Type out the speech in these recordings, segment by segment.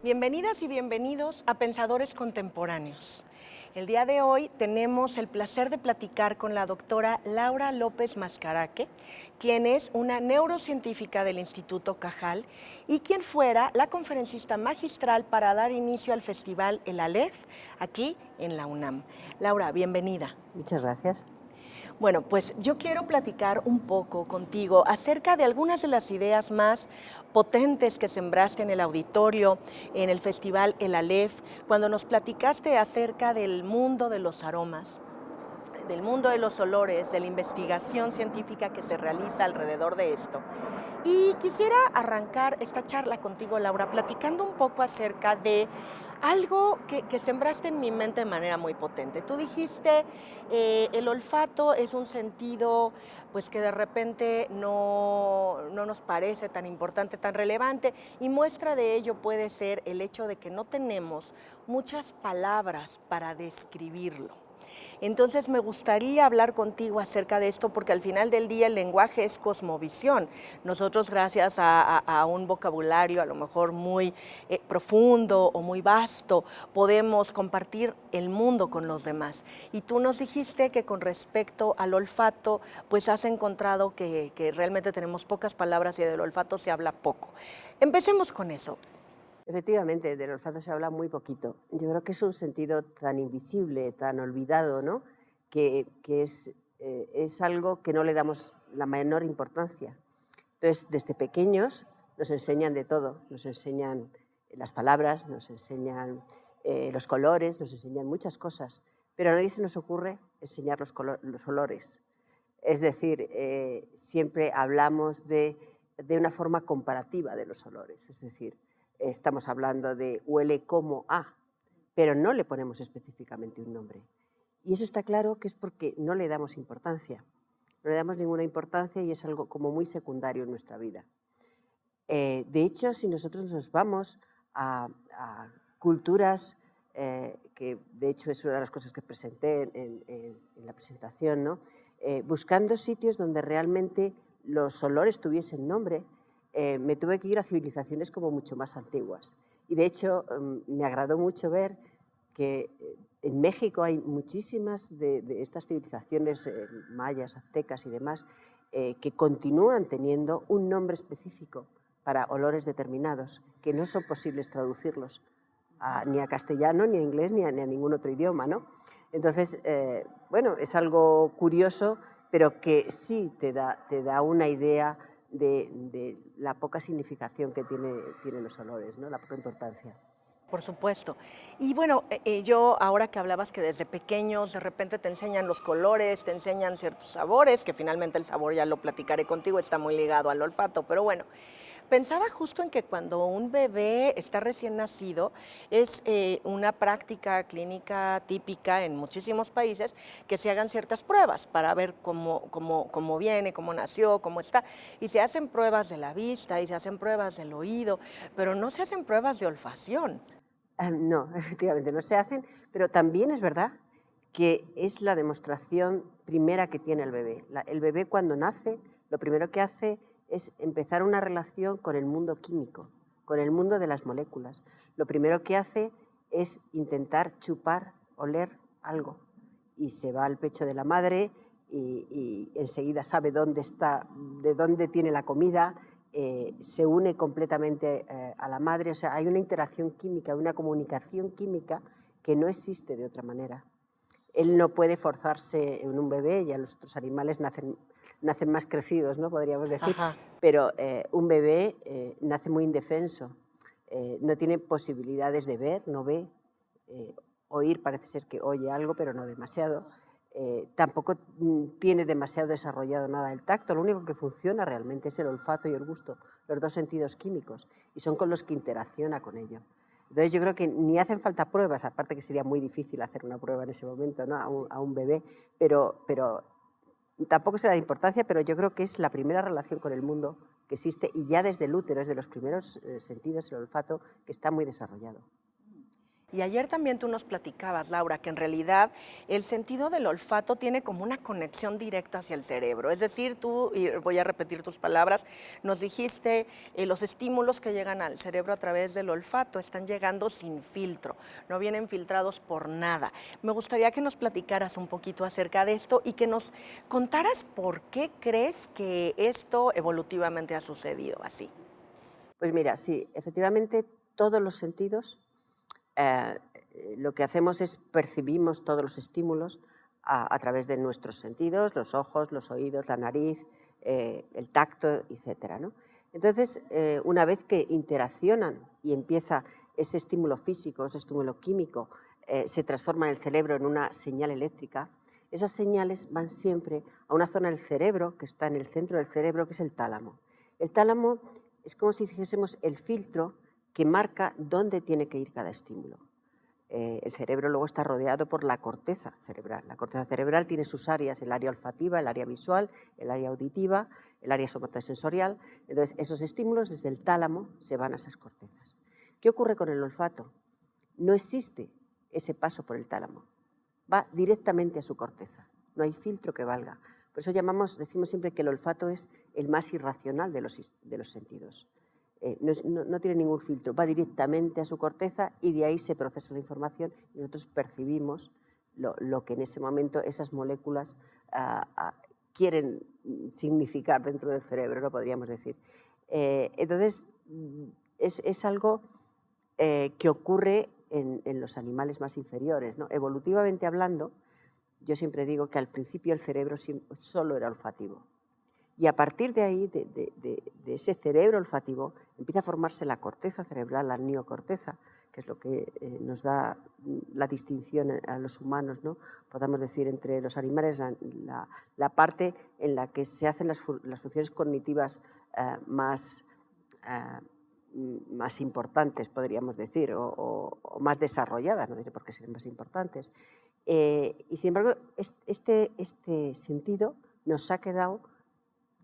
Bienvenidas y bienvenidos a Pensadores Contemporáneos. El día de hoy tenemos el placer de platicar con la doctora Laura López Mascaraque, quien es una neurocientífica del Instituto Cajal y quien fuera la conferencista magistral para dar inicio al Festival El Aleph aquí en la UNAM. Laura, bienvenida. Muchas gracias. Bueno, pues yo quiero platicar un poco contigo acerca de algunas de las ideas más potentes que sembraste en el auditorio, en el Festival El Aleph, cuando nos platicaste acerca del mundo de los aromas, del mundo de los olores, de la investigación científica que se realiza alrededor de esto. Y quisiera arrancar esta charla contigo, Laura, platicando un poco acerca de algo que sembraste en mi mente de manera muy potente. Tú dijiste, el olfato es un sentido pues que de repente no nos parece tan importante, tan relevante, y muestra de ello puede ser el hecho de que no tenemos muchas palabras para describirlo. Entonces me gustaría hablar contigo acerca de esto porque al final del día el lenguaje es cosmovisión. Nosotros gracias a un vocabulario a lo mejor muy profundo o muy vasto podemos compartir el mundo con los demás. Y tú nos dijiste que con respecto al olfato pues has encontrado que realmente tenemos pocas palabras y del olfato se habla poco. Empecemos con eso. Efectivamente, del olfato se habla muy poquito. Yo creo que es un sentido tan invisible, tan olvidado, ¿no? que es algo que no le damos la menor importancia. Entonces, desde pequeños nos enseñan de todo. Nos enseñan las palabras, nos enseñan los colores, nos enseñan muchas cosas, pero a nadie se nos ocurre enseñar los olores. Es decir, siempre hablamos de una forma comparativa de los olores, es decir, estamos hablando de huele como a, pero no le ponemos específicamente un nombre. Y eso está claro que es porque no le damos importancia. No le damos ninguna importancia y es algo como muy secundario en nuestra vida. De hecho, si nosotros nos vamos a culturas, que de hecho es una de las cosas que presenté en la presentación, ¿no? Buscando sitios donde realmente los olores tuviesen nombre, me tuve que ir a civilizaciones como mucho más antiguas. Y de hecho me agradó mucho ver que en México hay muchísimas de estas civilizaciones mayas, aztecas y demás que continúan teniendo un nombre específico para olores determinados, que no son posibles traducirlos ni a castellano, ni a inglés, ni a ningún otro idioma, ¿no? Entonces, bueno, es algo curioso, pero que sí te da una idea de la poca significación que tienen los olores, ¿no? La poca importancia. Por supuesto. Y bueno, yo ahora que hablabas que desde pequeños de repente te enseñan los colores, te enseñan ciertos sabores, que finalmente el sabor ya lo platicaré contigo, está muy ligado al olfato, pero bueno, pensaba justo en que cuando un bebé está recién nacido, es una práctica clínica típica en muchísimos países que se hagan ciertas pruebas para ver cómo viene, cómo nació, cómo está. Y se hacen pruebas de la vista y se hacen pruebas del oído, pero no se hacen pruebas de olfacción. No, efectivamente no se hacen, pero también es verdad que es la demostración primera que tiene el bebé. El bebé cuando nace, lo primero que hace es empezar una relación con el mundo químico, con el mundo de las moléculas. Lo primero que hace es intentar chupar, oler algo. Y se va al pecho de la madre y enseguida sabe dónde está, de dónde tiene la comida, se une completamente a la madre. O sea, hay una interacción química, una comunicación química que no existe de otra manera. Él no puede forzarse en un bebé, ya los otros animales nacen más crecidos, ¿no? Podríamos decir, Ajá. pero un bebé nace muy indefenso, no tiene posibilidades de ver, no ve, oír parece ser que oye algo, pero no demasiado. Tampoco tiene demasiado desarrollado nada el tacto, lo único que funciona realmente es el olfato y el gusto, los dos sentidos químicos, y son con los que interacciona con ello. Entonces yo creo que ni hacen falta pruebas, aparte que sería muy difícil hacer una prueba en ese momento, ¿no? a un bebé, pero tampoco se le da importancia, pero yo creo que es la primera relación con el mundo que existe, y ya desde el útero es de los primeros sentidos, el olfato, que está muy desarrollado. Y ayer también tú nos platicabas, Laura, que en realidad el sentido del olfato tiene como una conexión directa hacia el cerebro. Es decir, tú, y voy a repetir tus palabras, nos dijiste, los estímulos que llegan al cerebro a través del olfato están llegando sin filtro, no vienen filtrados por nada. Me gustaría que nos platicaras un poquito acerca de esto y que nos contaras por qué crees que esto evolutivamente ha sucedido así. Pues mira, sí, efectivamente todos los sentidos, eh, lo que hacemos es percibimos todos los estímulos a través de nuestros sentidos, los ojos, los oídos, la nariz, el tacto, etcétera, ¿no? Entonces, una vez que interaccionan y empieza ese estímulo físico, ese estímulo químico, se transforma en el cerebro en una señal eléctrica, esas señales van siempre a una zona del cerebro que está en el centro del cerebro, que es el tálamo. El tálamo es como si dijésemos el filtro que marca dónde tiene que ir cada estímulo. El cerebro luego está rodeado por la corteza cerebral. La corteza cerebral tiene sus áreas, el área olfativa, el área visual, el área auditiva, el área somatosensorial. Entonces, esos estímulos desde el tálamo se van a esas cortezas. ¿Qué ocurre con el olfato? No existe ese paso por el tálamo. Va directamente a su corteza. No hay filtro que valga. Por eso decimos siempre que el olfato es el más irracional de los sentidos. No tiene ningún filtro, va directamente a su corteza y de ahí se procesa la información y nosotros percibimos lo que en ese momento esas moléculas quieren significar dentro del cerebro, lo podríamos decir. Entonces, es algo que ocurre en los animales más inferiores, ¿no? Evolutivamente hablando, yo siempre digo que al principio el cerebro solo era olfativo. Y a partir de ahí, de ese cerebro olfativo, empieza a formarse la corteza cerebral, la neocorteza, que es lo que nos da la distinción a los humanos, ¿no? Podamos decir, entre los animales, la parte en la que se hacen las funciones cognitivas más importantes, podríamos decir, o más desarrolladas, no diré por qué serían más importantes. Y sin embargo, este sentido nos ha quedado,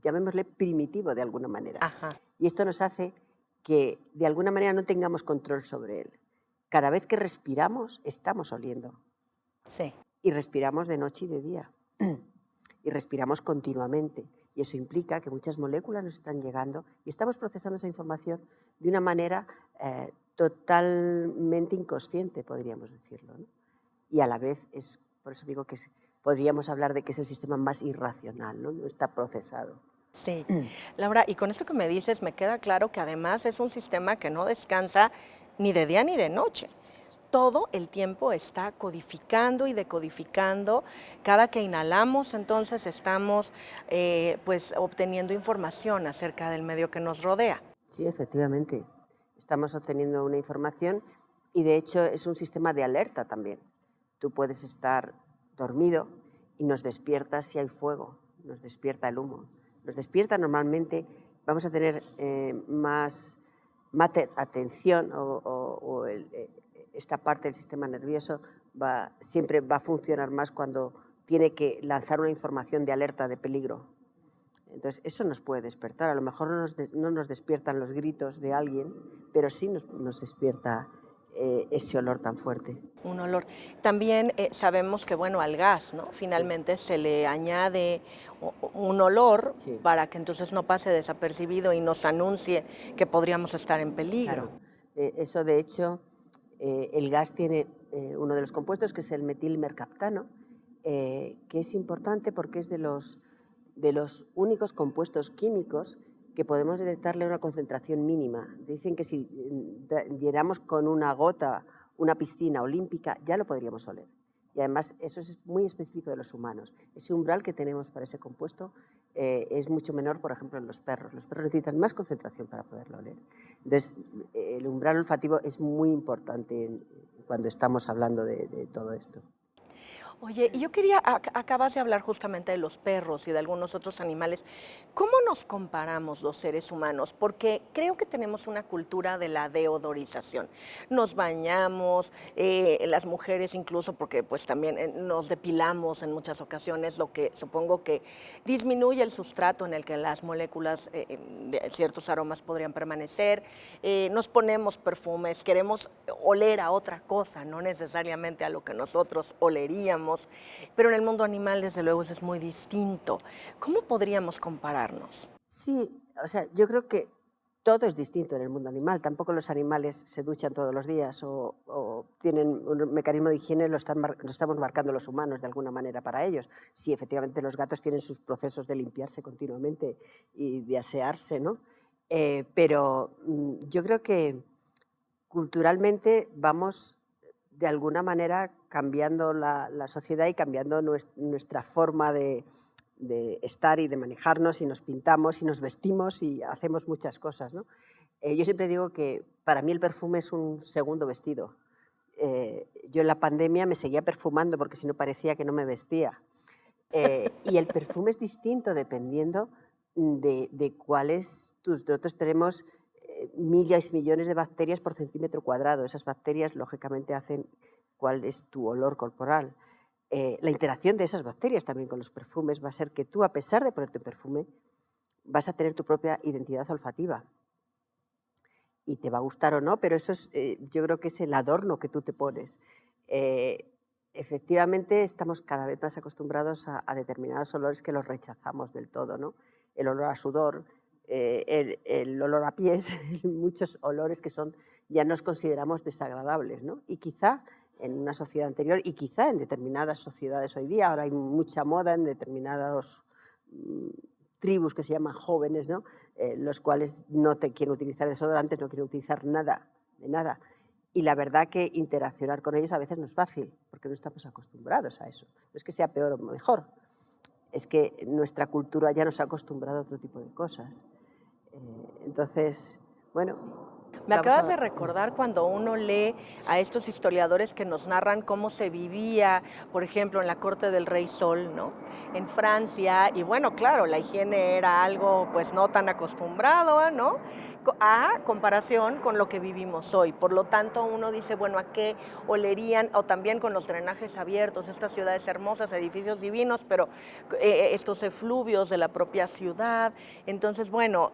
llamémosle, primitivo de alguna manera. Ajá. Y esto nos hace que de alguna manera no tengamos control sobre él. Cada vez que respiramos, estamos oliendo. Sí. Y respiramos de noche y de día. Y respiramos continuamente. Y eso implica que muchas moléculas nos están llegando y estamos procesando esa información de una manera totalmente inconsciente, podríamos decirlo, ¿no? Y a la vez, por eso digo que podríamos hablar de que es el sistema más irracional, ¿no? No está procesado. Sí. Laura, y con esto que me dices, me queda claro que además es un sistema que no descansa ni de día ni de noche. Todo el tiempo está codificando y decodificando. Cada que inhalamos, entonces estamos pues obteniendo información acerca del medio que nos rodea. Sí, efectivamente. Estamos obteniendo una información y de hecho es un sistema de alerta también. Tú puedes estar dormido y nos despierta si hay fuego, nos despierta el humo. Nos despierta normalmente, vamos a tener más atención esta parte del sistema nervioso siempre va a funcionar más cuando tiene que lanzar una información de alerta de peligro. Entonces, eso nos puede despertar. A lo mejor no nos despiertan los gritos de alguien, pero sí nos despierta ese olor tan fuerte. Un olor. También sabemos que, bueno, al gas, ¿no? Finalmente se le añade un olor para que entonces no pase desapercibido y nos anuncie que podríamos estar en peligro. Claro. Eso, de hecho, el gas tiene uno de los compuestos, que es el metilmercaptano, que es importante porque es de los únicos compuestos químicos que podemos detectarle una concentración mínima. Dicen que si llenamos con una gota una piscina olímpica, ya lo podríamos oler. Y además eso es muy específico de los humanos. Ese umbral que tenemos para ese compuesto es mucho menor, por ejemplo, en los perros. Los perros necesitan más concentración para poderlo oler. Entonces, el umbral olfativo es muy importante cuando estamos hablando de todo esto. Oye, y yo quería, acabas de hablar justamente de los perros y de algunos otros animales. ¿Cómo nos comparamos los seres humanos? Porque creo que tenemos una cultura de la deodorización. Nos bañamos, las mujeres incluso, porque pues también nos depilamos en muchas ocasiones, lo que supongo que disminuye el sustrato en el que las moléculas de ciertos aromas podrían permanecer. Nos ponemos perfumes, queremos oler a otra cosa, no necesariamente a lo que nosotros oleríamos, pero en el mundo animal, desde luego, eso es muy distinto. ¿Cómo podríamos compararnos? Sí, o sea, yo creo que todo es distinto en el mundo animal. Tampoco los animales se duchan todos los días o tienen un mecanismo de higiene, lo estamos marcando los humanos de alguna manera para ellos. Sí, efectivamente, los gatos tienen sus procesos de limpiarse continuamente y de asearse, ¿no? Pero yo creo que culturalmente vamos de alguna manera cambiando la sociedad y cambiando nuestra forma de estar y de manejarnos, y nos pintamos y nos vestimos y hacemos muchas cosas, ¿no? Yo siempre digo que para mí el perfume es un segundo vestido. Yo en la pandemia me seguía perfumando porque si no parecía que no me vestía. Y el perfume es distinto dependiendo de cuáles nosotros tenemos miles y millones de bacterias por centímetro cuadrado. Esas bacterias, lógicamente, hacen cuál es tu olor corporal. La interacción de esas bacterias también con los perfumes va a ser que tú, a pesar de ponerte un perfume, vas a tener tu propia identidad olfativa. Y te va a gustar o no, pero eso es, yo creo que es el adorno que tú te pones. Efectivamente, estamos cada vez más acostumbrados a determinados olores que los rechazamos del todo, ¿no? El olor a sudor, el olor a pies, muchos olores que ya nos consideramos desagradables, ¿no? Y quizá en una sociedad anterior y quizá en determinadas sociedades hoy día, ahora hay mucha moda en determinados tribus que se llaman jóvenes, ¿no? Los cuales no te quieren utilizar desodorantes, no quieren utilizar nada, de nada. Y la verdad que interaccionar con ellos a veces no es fácil, porque no estamos acostumbrados a eso. No es que sea peor o mejor, es que nuestra cultura ya nos ha acostumbrado a otro tipo de cosas. Entonces, bueno, Me vamos acabas a... de recordar cuando uno lee a estos historiadores que nos narran cómo se vivía, por ejemplo, en la corte del rey Sol, ¿no? En Francia, y bueno, claro, la higiene era algo pues no tan acostumbrado, ¿no? A comparación con lo que vivimos hoy. Por lo tanto, uno dice, bueno, ¿a qué olerían? O también con los drenajes abiertos, estas ciudades hermosas, edificios divinos, pero estos efluvios de la propia ciudad. Entonces, bueno,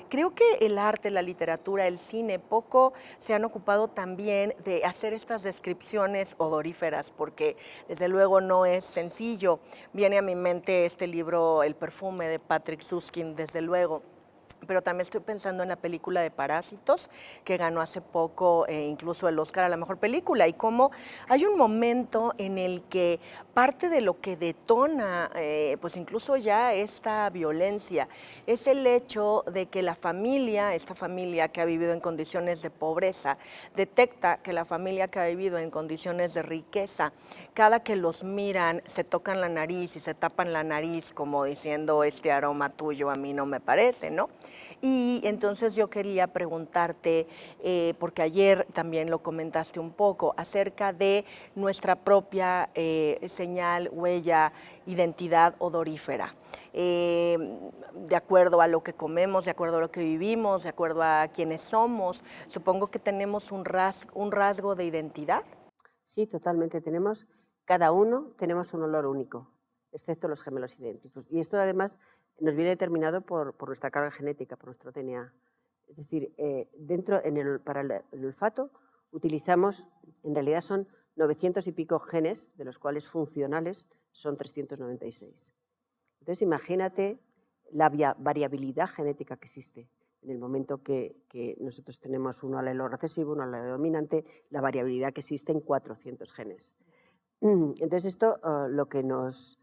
creo que el arte, la literatura, el cine, poco se han ocupado también de hacer estas descripciones odoríferas, porque desde luego no es sencillo. Viene a mi mente este libro, El perfume, de Patrick Süskind, desde luego. Pero también estoy pensando en la película de Parásitos, que ganó hace poco incluso el Oscar a la mejor película, y cómo hay un momento en el que parte de lo que detona, pues incluso ya esta violencia, es el hecho de que la familia, esta familia que ha vivido en condiciones de pobreza, detecta que la familia que ha vivido en condiciones de riqueza, cada que los miran, se tocan la nariz y se tapan la nariz como diciendo, este aroma tuyo a mí no me parece, ¿no? Y entonces yo quería preguntarte, porque ayer también lo comentaste un poco, acerca de nuestra propia señal, huella, identidad odorífera. De acuerdo a lo que comemos, de acuerdo a lo que vivimos, de acuerdo a quiénes somos, supongo que tenemos un rasgo de identidad. Sí, totalmente. Cada uno tenemos un olor único, excepto los gemelos idénticos. Y esto además nos viene determinado por nuestra carga genética, por nuestro DNA. Es decir, para el olfato utilizamos, en realidad son 900 y pico genes, de los cuales funcionales son 396. Entonces imagínate la variabilidad genética que existe. En el momento que nosotros tenemos un alelo recesivo, un alelo dominante, la variabilidad que existe en 400 genes. Entonces esto lo que nos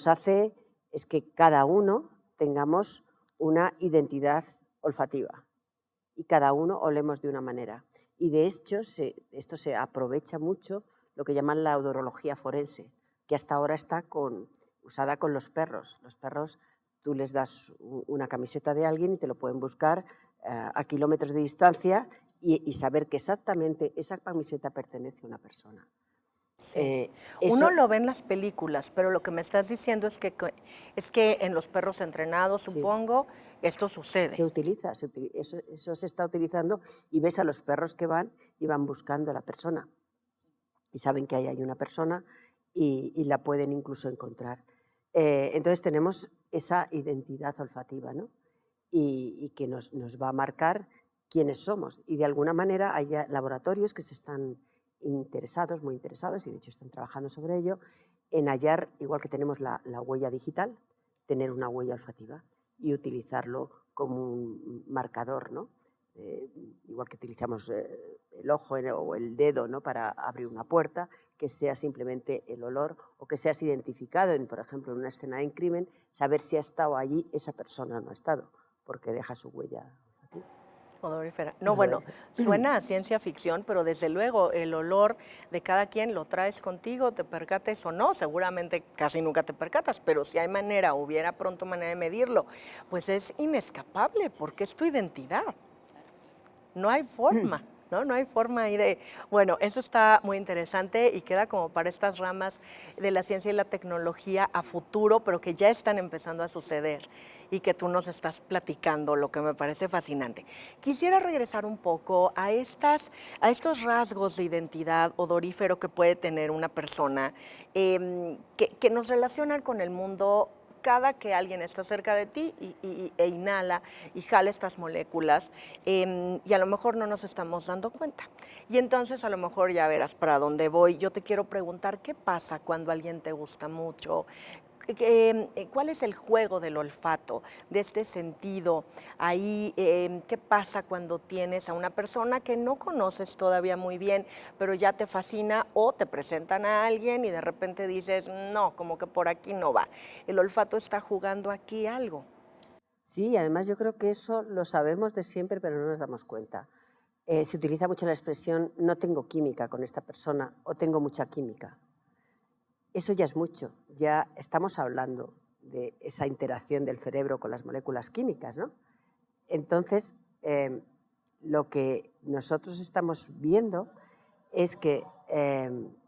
hace es que cada uno tengamos una identidad olfativa y cada uno olemos de una manera. Y de hecho esto se aprovecha mucho lo que llaman la odorología forense, que hasta ahora está usada con los perros. Los perros, tú les das una camiseta de alguien y te lo pueden buscar a kilómetros de distancia y saber que exactamente esa camiseta pertenece a una persona. Uno Eso lo ve en las películas, pero lo que me estás diciendo es que en los perros entrenados, sí, supongo, esto sucede. se utiliza, eso se está utilizando y ves a los perros que van y van buscando a la persona y saben que ahí hay una persona y la pueden incluso encontrar. Entonces tenemos esa identidad olfativa, ¿no? Y que nos va a marcar quiénes somos. Y de alguna manera hay ya laboratorios que se están interesados, muy interesados, y de hecho están trabajando sobre ello, en hallar, igual que tenemos la huella digital, tener una huella olfativa y utilizarlo como un marcador, ¿no? Igual que utilizamos el ojo o el dedo, ¿no?, para abrir una puerta, que sea simplemente el olor o que seas identificado, por ejemplo, en una escena de crimen, saber si ha estado allí esa persona o no ha estado, porque deja su huella olfativa. Odorífera. No, bueno, suena a ciencia ficción, pero desde luego el olor de cada quien lo traes contigo, te percates o no, seguramente casi nunca te percatas, pero si hay manera, hubiera pronto manera de medirlo, pues es inescapable porque es tu identidad. No hay forma, ¿no? No hay forma ahí de... Bueno, eso está muy interesante y queda como para estas ramas de la ciencia y la tecnología a futuro, pero que ya están empezando a suceder y que tú nos estás platicando, lo que me parece fascinante. Quisiera regresar un poco a estos rasgos de identidad odorífero que puede tener una persona, que nos relacionan con el mundo cada que alguien está cerca de ti e inhala y jala estas moléculas, y a lo mejor no nos estamos dando cuenta. Y entonces a lo mejor ya verás para dónde voy. Yo te quiero preguntar, ¿qué pasa cuando alguien te gusta mucho? ¿Cuál es el juego del olfato, de este sentido? Ahí, ¿qué pasa cuando tienes a una persona que no conoces todavía muy bien, pero ya te fascina o te presentan a alguien y de repente dices, no, como que por aquí no va? El olfato está jugando aquí algo. Sí, además yo creo que eso lo sabemos de siempre, pero no nos damos cuenta. Se utiliza mucho la expresión no tengo química con esta persona o tengo mucha química. Eso ya es mucho, ya estamos hablando de esa interacción del cerebro con las moléculas químicas, ¿no? Entonces, lo que nosotros estamos viendo es que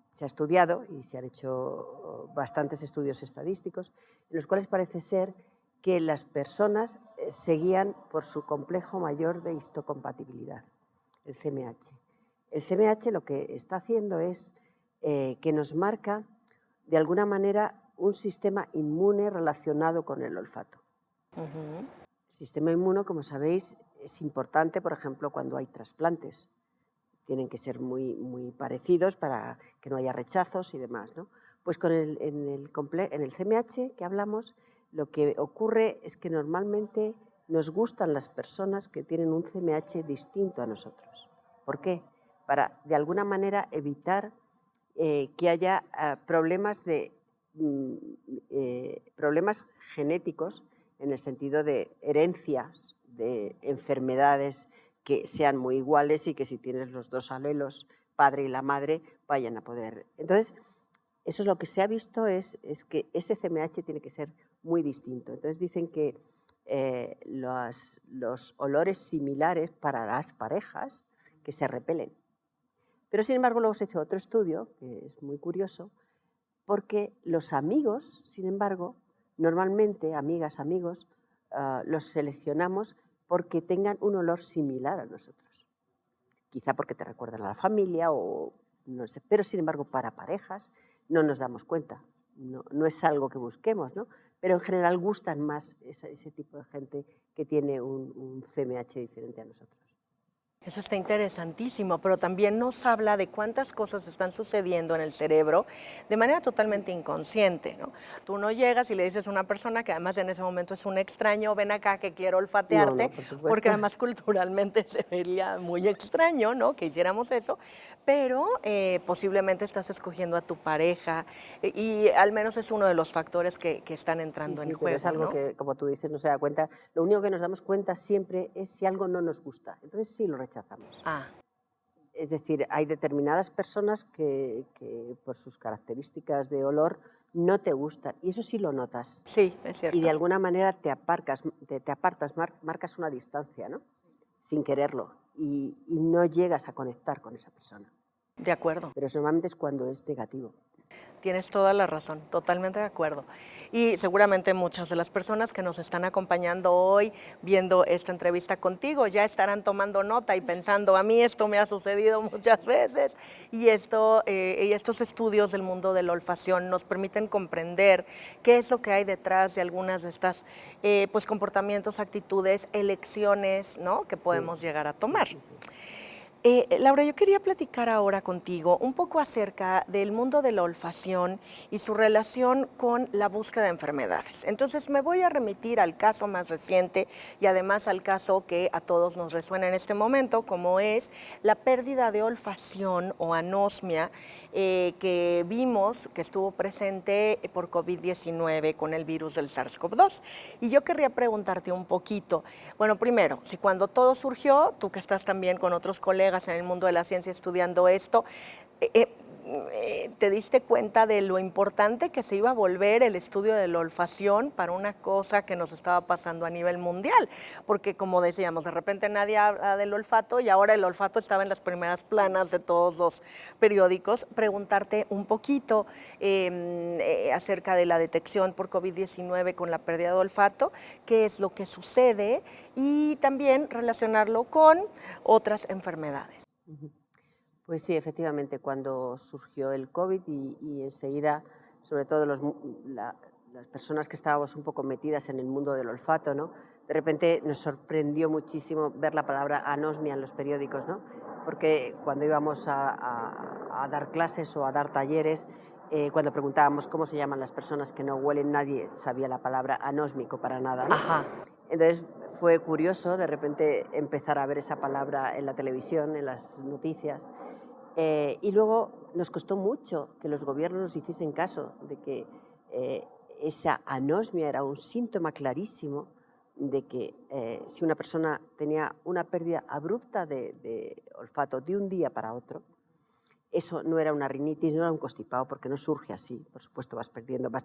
se ha estudiado y se han hecho bastantes estudios estadísticos en los cuales parece ser que las personas se guían por su complejo mayor de histocompatibilidad, el CMH. El CMH lo que está haciendo es que nos marca de alguna manera un sistema inmune relacionado con el olfato. Ujú. El sistema inmune, como sabéis, es importante, por ejemplo, cuando hay trasplantes. Tienen que ser muy parecidos para que no haya rechazos y demás, ¿no? Pues en el CMH que hablamos, lo que ocurre es que normalmente nos gustan las personas que tienen un CMH distinto a nosotros. ¿Por qué? Para, de alguna manera, evitar que haya problemas genéticos en el sentido de herencias, de enfermedades que sean muy iguales y que si tienes los dos alelos, padre y la madre, vayan a poder. Entonces, eso es lo que se ha visto, es que ese CMH tiene que ser muy distinto. Entonces dicen que los olores similares para las parejas que se repelen. Pero sin embargo luego se hizo otro estudio, que es muy curioso, porque los amigos, sin embargo, normalmente, amigas, amigos, los seleccionamos porque tengan un olor similar a nosotros. Quizá porque te recuerdan a la familia o no sé, pero sin embargo para parejas no nos damos cuenta. No es algo que busquemos, ¿no? Pero en general gustan más ese tipo de gente que tiene un CMH diferente a nosotros. Eso está interesantísimo, pero también nos habla de cuántas cosas están sucediendo en el cerebro de manera totalmente inconsciente, ¿no? Tú no llegas y le dices a una persona que además en ese momento es un extraño, ven acá que quiero No, olfatearte, no, por porque supuesto. además culturalmente se vería muy extraño, ¿no? Que hiciéramos eso, pero posiblemente estás escogiendo a tu pareja y al menos es uno de los factores que están Sí, entrando en sí, pero es juego, algo ¿no? que, como tú dices, no se da cuenta. Lo único que nos damos cuenta siempre es si algo no nos gusta. Entonces sí lo rechazamos. Ah, Es decir, hay determinadas personas que por sus características de olor no te gustan. Y eso sí lo notas. sí, es Y de cierto. alguna manera te apartas, marcas una distancia, ¿no? Sin quererlo. Y no llegas a conectar con esa persona. De acuerdo. pero eso normalmente es cuando es negativo. Tienes toda la razón, totalmente de acuerdo. Y seguramente muchas de las personas que nos están acompañando hoy viendo esta entrevista contigo ya estarán tomando nota y pensando, a mí esto me ha sucedido muchas veces y estos estudios del mundo de la olfacción nos permiten comprender qué es lo que hay detrás de algunas de estas pues comportamientos, actitudes, elecciones, ¿no?, que Sí, podemos llegar a sí, tomar. sí, sí. Laura, yo quería platicar ahora contigo un poco acerca del mundo de la olfacción y su relación con la búsqueda de enfermedades. Entonces me voy a remitir al caso más reciente y además al caso que a todos nos resuena en este momento, como es la pérdida de olfacción o anosmia que vimos que estuvo presente por COVID-19 con el virus del SARS-CoV-2. Y yo querría preguntarte un poquito, bueno, primero, si cuando todo surgió, tú que estás también con otros colegas en el mundo de la ciencia estudiando esto, eh, eh, ¿te diste cuenta de lo importante que se iba a volver el estudio de la olfacción para una cosa que nos estaba pasando a nivel mundial? Porque como decíamos, de repente nadie habla del olfato y ahora el olfato estaba en las primeras planas de todos los periódicos. Preguntarte un poquito acerca de la detección por COVID-19 con la pérdida de olfato, qué es lo que sucede y también relacionarlo con otras enfermedades. Ujú. Pues sí, efectivamente, cuando surgió el COVID y enseguida, sobre todo las personas que estábamos un poco metidas en el mundo del olfato, ¿no? De repente nos sorprendió muchísimo ver la palabra anosmia en los periódicos, ¿no? Porque cuando íbamos a dar clases o a dar talleres, cuando preguntábamos cómo se llaman las personas que no huelen, nadie sabía la palabra anósmico para nada, ¿no? Ajá. Entonces fue curioso de repente empezar a ver esa palabra en la televisión, en las noticias, y luego nos costó mucho que los gobiernos nos hiciesen caso de que eh, esa anosmia era un síntoma clarísimo de que si una persona tenía una pérdida abrupta de olfato de un día para otro, eso no era una rinitis, no era un constipado, porque no surge así. Por supuesto, vas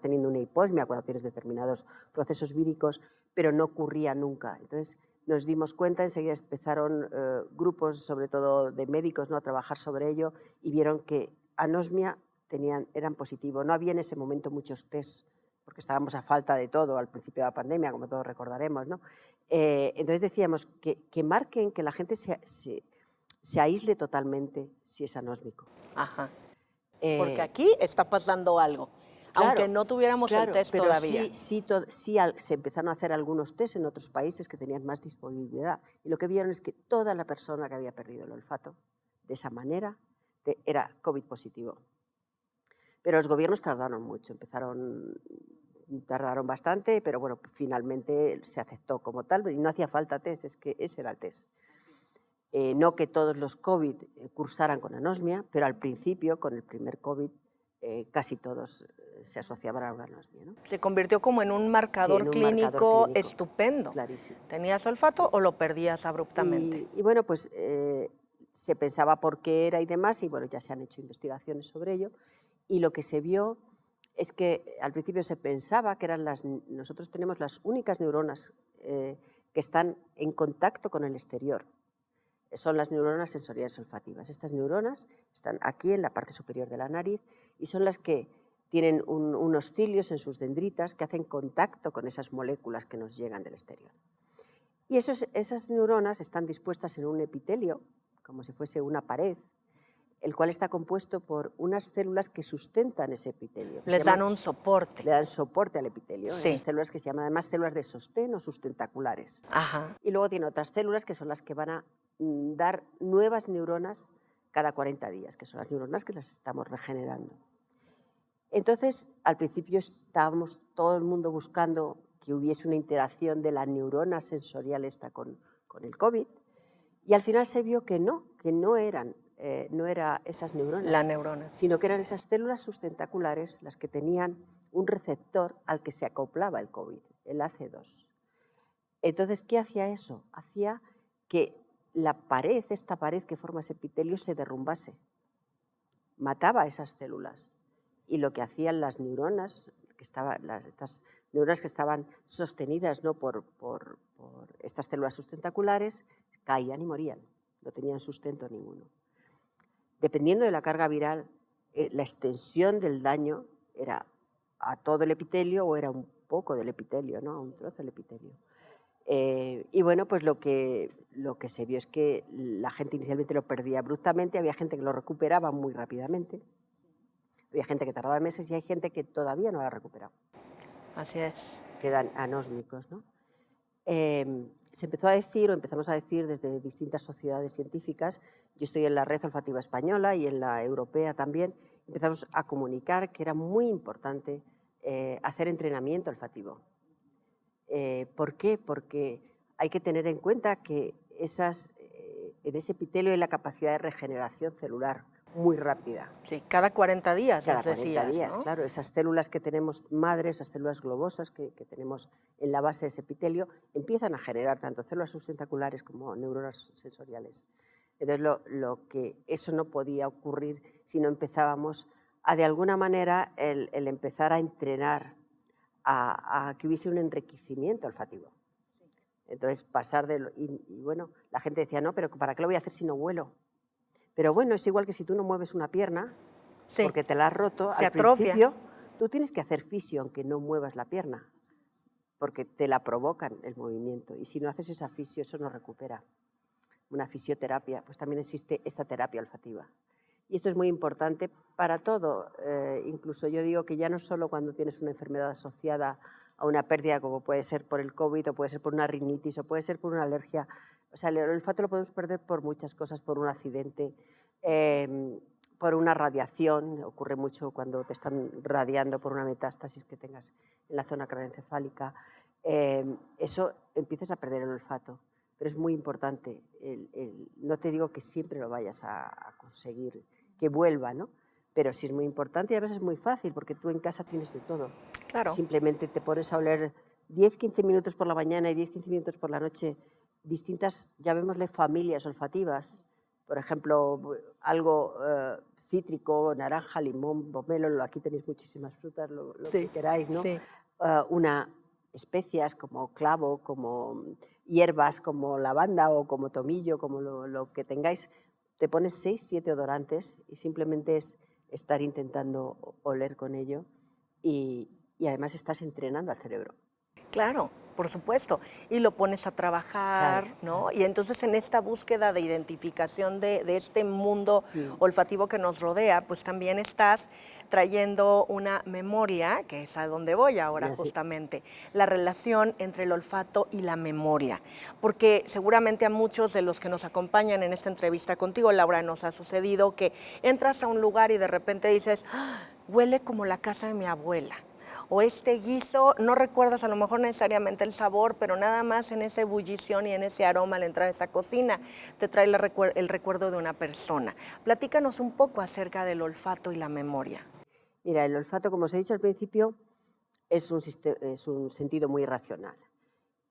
teniendo una hiposmia cuando tienes determinados procesos víricos, pero no ocurría nunca. Entonces nos dimos cuenta, enseguida empezaron grupos, sobre todo de médicos, ¿no?, a trabajar sobre ello y vieron que anosmia eran positivos. No había en ese momento muchos test, porque estábamos a falta de todo al principio de la pandemia, como todos recordaremos, ¿no? Entonces decíamos que marquen, que la gente se aísle totalmente si es anósmico. Ajá. Porque Eh, aquí está pasando algo, aunque claro, no tuviéramos el claro, test pero todavía. sí se empezaron a hacer algunos test en otros países que tenían más disponibilidad y lo que vieron es que toda la persona que había perdido el olfato de esa manera era COVID positivo. Pero los gobiernos tardaron mucho, tardaron bastante, pero bueno, finalmente se aceptó como tal y no hacía falta test, es que ese era el test. No que todos los COVID cursaran con anosmia, pero al principio, con el primer COVID, casi todos se asociaban a una anosmia, ¿no? Se convirtió como en un Sí, marcador en un marcador clínico clínico, estupendo. clarísimo. ¿Tenías olfato Sí. o lo perdías abruptamente? Y bueno, pues se pensaba por qué era y demás, y bueno, ya se han hecho investigaciones sobre ello, y lo que se vio es que al principio se pensaba que nosotros tenemos las únicas neuronas que están en contacto con el exterior. Son las neuronas sensoriales olfativas. Estas neuronas están aquí en la parte superior de la nariz y son las que tienen unos cilios en sus dendritas que hacen contacto con esas moléculas que nos llegan del exterior. Y esas neuronas están dispuestas en un epitelio, como si fuese una pared, el cual está compuesto por unas células que sustentan ese epitelio. Les dan un soporte. Le dan soporte al epitelio. Sí. Esas células que se llaman además células de sostén o sustentaculares. Ajá. Y luego tiene otras células que son las que van a dar nuevas neuronas cada 40 días, que son las neuronas que las estamos regenerando. Entonces, al principio estábamos todo el mundo buscando que hubiese una interacción de la neurona sensorial esta con el COVID, y al final se vio que no eran esas neuronas, La neurona. sino que eran esas células sustentaculares las que tenían un receptor al que se acoplaba el COVID, el AC2. Entonces, ¿qué hacía eso? Hacía que esta pared que forma ese epitelio, se derrumbase. Mataba esas células. Y lo que hacían las neuronas, estas neuronas que estaban sostenidas, ¿no?, por estas células sustentaculares, caían y morían. No tenían sustento ninguno. dependiendo de la carga viral, la extensión del daño era a todo el epitelio o era un poco del epitelio, ¿no? Un trozo del epitelio. Y bueno, pues lo que se vio es que la gente inicialmente lo perdía abruptamente, había gente que lo recuperaba muy rápidamente, había gente que tardaba meses y hay gente que todavía no lo ha recuperado. Así es. Quedan anósmicos, ¿no? Se empezó a decir, o empezamos a decir desde distintas sociedades científicas, yo estoy en la Red Olfativa Española y en la europea también, empezamos a comunicar que era muy importante hacer entrenamiento olfativo. ¿Por qué? Porque hay que tener en cuenta que en ese epitelio hay la capacidad de regeneración celular muy rápida. Sí, cada 40 días, Cada nos 40 decías, días, ¿no? claro. Esas células que tenemos madres, esas células globosas que tenemos en la base de ese epitelio, empiezan a generar tanto células sustentaculares como neuronas sensoriales. Entonces, eso no podía ocurrir si no empezábamos a, de alguna manera, el empezar a entrenar a que hubiese un enriquecimiento olfativo. Entonces, y bueno, la gente decía, no, pero ¿para qué lo voy a hacer si no huelo? Pero bueno, es igual que si tú no mueves una pierna, Sí, porque te la has roto, se al atrofia. principio tú tienes que hacer fisio aunque no muevas la pierna, porque te la provocan el movimiento. Y si no haces esa fisio, eso no recupera. Una fisioterapia, pues también existe esta terapia olfativa. Y esto es muy importante para todo. Incluso yo digo que ya no solo cuando tienes una enfermedad asociada a una pérdida, como puede ser por el COVID, o puede ser por una rinitis, o puede ser por una alergia. O sea, el olfato lo podemos perder por muchas cosas, por un accidente, por una radiación. Ocurre mucho cuando te están radiando por una metástasis que tengas en la zona craneoencefálica. Eso empiezas a perder el olfato. Pero es muy importante. No te digo que siempre lo vayas a conseguir, que vuelva, ¿no? Pero sí es muy importante y a veces es muy fácil porque tú en casa tienes de todo. Claro. Simplemente te pones a oler 10-15 minutos por la mañana y 10-15 minutos por la noche distintas, llamémosle familias olfativas. Por ejemplo, algo cítrico, naranja, limón, pomelo, aquí tenéis muchísimas frutas, lo Sí, que queráis, ¿no? sí. Especias como clavo, como hierbas, como lavanda o como tomillo, como lo que tengáis. Te pones 6-7 odorantes y simplemente es estar intentando oler con ello y además estás entrenando al cerebro. Claro, por supuesto. Y lo pones a trabajar, Claro, ¿no? claro. Y entonces en esta búsqueda de identificación de este mundo olfativo que nos rodea, pues también estás trayendo una memoria, que es a donde voy ahora Así. justamente, la relación entre el olfato y la memoria. Porque seguramente a muchos de los que nos acompañan en esta entrevista contigo, Laura, nos ha sucedido que entras a un lugar y de repente dices, "Ah, huele como la casa de mi abuela". O este guiso, no recuerdas a lo mejor necesariamente el sabor, pero nada más en esa ebullición y en ese aroma al entrar a esa cocina, te trae el recuerdo de una persona. Platícanos un poco acerca del olfato y la memoria. Mira, el olfato, como os he dicho al principio, es un sentido muy racional.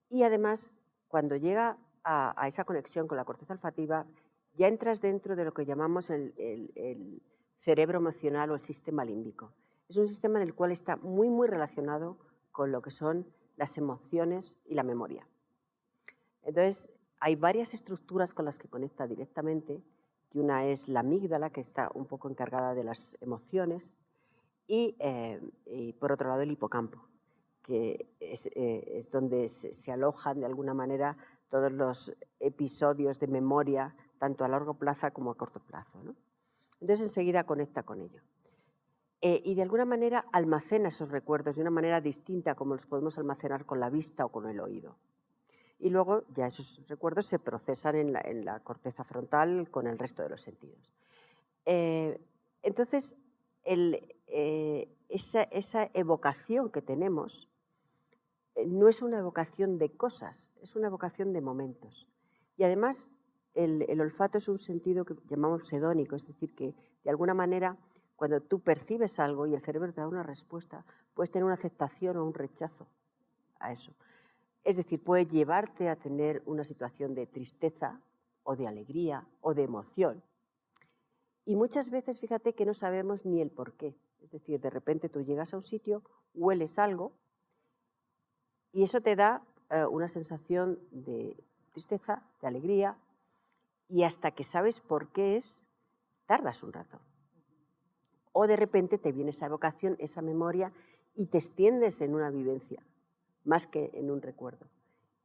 Y además, cuando llega a esa conexión con la corteza olfativa, ya entras dentro de lo que llamamos el cerebro emocional o el sistema límbico. Es un sistema en el cual está muy, muy relacionado con lo que son las emociones y la memoria. Entonces, hay varias estructuras con las que conecta directamente, que una es la amígdala, que está un poco encargada de las emociones, y por otro lado el hipocampo, que es donde se alojan de alguna manera todos los episodios de memoria, tanto a largo plazo como a corto plazo, ¿no? Entonces enseguida conecta con ello. Y de alguna manera almacena esos recuerdos de una manera distinta como los podemos almacenar con la vista o con el oído. Y luego ya esos recuerdos se procesan en la corteza frontal con el resto de los sentidos. Entonces, esa evocación que tenemos no es una evocación de cosas, es una evocación de momentos. Y además, el olfato es un sentido que llamamos sedónico, es decir, que de alguna manera, cuando tú percibes algo y el cerebro te da una respuesta, puedes tener una aceptación o un rechazo a eso. Es decir, puede llevarte a tener una situación de tristeza o de alegría o de emoción. Y muchas veces, fíjate que no sabemos ni el por qué. Es decir, de repente tú llegas a un sitio, hueles algo y eso te da una sensación de tristeza, de alegría, y hasta que sabes por qué es, tardas un rato. O de repente te viene esa evocación, esa memoria, y te extiendes en una vivencia, más que en un recuerdo.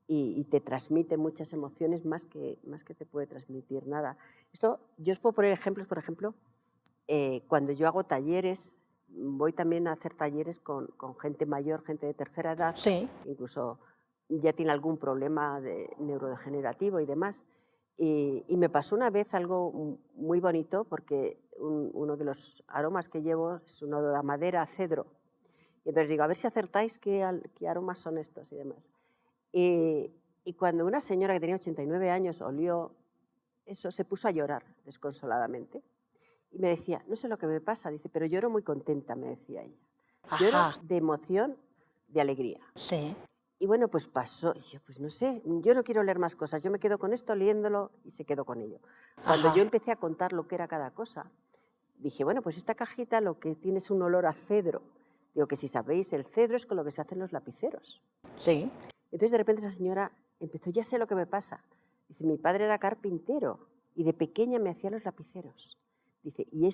Y te transmite muchas emociones más que te puede transmitir nada. Esto, yo os puedo poner ejemplos, por ejemplo, cuando yo hago talleres, voy también a hacer talleres con gente mayor, gente de tercera edad, Sí. que incluso ya tiene algún problema neurodegenerativo y demás. Y me pasó una vez algo muy bonito, porque uno de los aromas que llevo es un olor a madera, a cedro. Y entonces digo, a ver si acertáis qué aromas son estos y demás. Y cuando una señora que tenía 89 años olió eso, se puso a llorar desconsoladamente. Y me decía, no sé lo que me pasa, dice, pero lloro muy contenta, me decía ella. Lloro Ajá. de emoción, de alegría. Sí. Y bueno, pues pasó, y yo pues no sé, yo no quiero leer más cosas, yo me quedo con esto leyéndolo y se quedó con ello. Cuando Ajá. yo empecé a contar lo que era cada cosa, dije, bueno, pues esta cajita lo que tiene es un olor a cedro. Digo que si sabéis, el cedro es con lo que se hacen los lapiceros. Sí. Entonces de repente esa señora empezó, ya sé lo que me pasa. Dice, mi padre era carpintero y de pequeña me hacía los lapiceros. Dice, y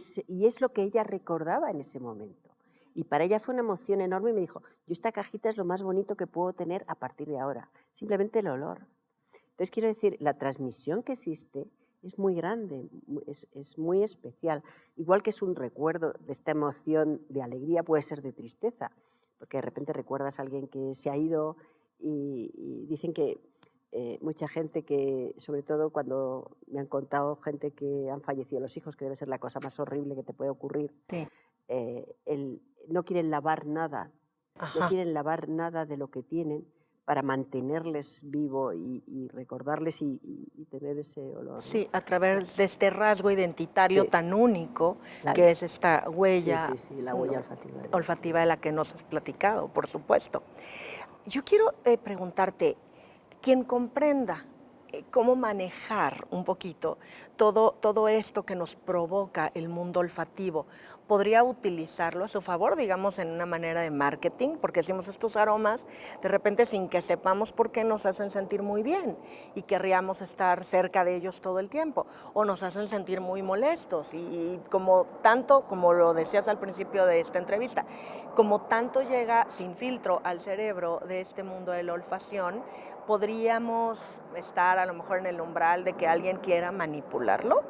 es lo que ella recordaba en ese momento. Y para ella fue una emoción enorme y me dijo, yo esta cajita es lo más bonito que puedo tener a partir de ahora. Simplemente el olor. Entonces quiero decir, la transmisión que existe es muy grande, es muy especial. Igual que es un recuerdo de esta emoción de alegría, puede ser de tristeza, porque de repente recuerdas a alguien que se ha ido y dicen que mucha gente que, sobre todo cuando me han contado gente que han fallecido los hijos, que debe ser la cosa más horrible que te puede ocurrir, Sí. no quieren lavar nada, no Ajá. quieren lavar nada de lo que tienen para mantenerles vivo y recordarles y tener ese olor, ¿no? Sí, a O sea, través de este rasgo identitario sí, tan único claro. que es esta Sí, huella sí, sí, la huella olfativa. olfativa de la que nos has platicado, por supuesto. Yo quiero preguntarte, quien comprenda cómo manejar un poquito todo esto que nos provoca el mundo olfativo, podría utilizarlo a su favor, digamos, en una manera de marketing, porque decimos estos aromas, de repente sin que sepamos por qué nos hacen sentir muy bien y querríamos estar cerca de ellos todo el tiempo, o nos hacen sentir muy molestos y como tanto, como lo decías al principio de esta entrevista, como tanto llega sin filtro al cerebro de este mundo de la olfacción, podríamos estar a lo mejor en el umbral de que alguien quiera manipularlo.